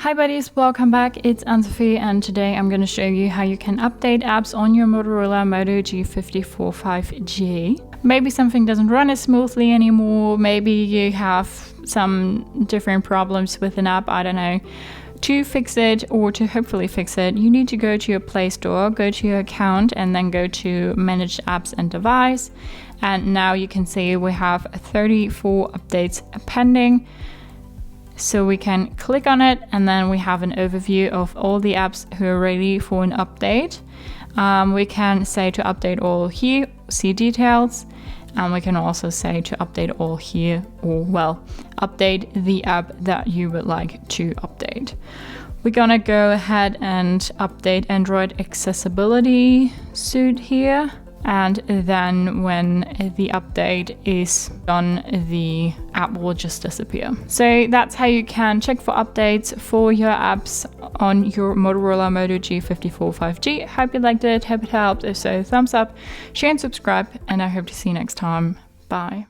Hi buddies, welcome back. It's Anne-Sophie and today I'm going to show you how you can update apps on your Motorola Moto G54 5G. Maybe something doesn't run as smoothly anymore, maybe you have some different problems with an app, I don't know. To fix it or to hopefully fix it, you need to go to your Play Store, go to your account and then go to Manage Apps and Device. And now you can see we have 34 updates pending. So we can click on it and then we have an overview of all the apps who are ready for an update. We can say to update all here, see details, and we can also say to update all here, or well, update the app that you would like to update. We're gonna go ahead and update Android accessibility suite here. And then when the update is done, the app will just disappear. So that's how you can check for updates for your apps on your Motorola Moto G54 5G. Hope you liked it, hope it helped. If so, thumbs up, share and subscribe, and I hope to see you next time. Bye.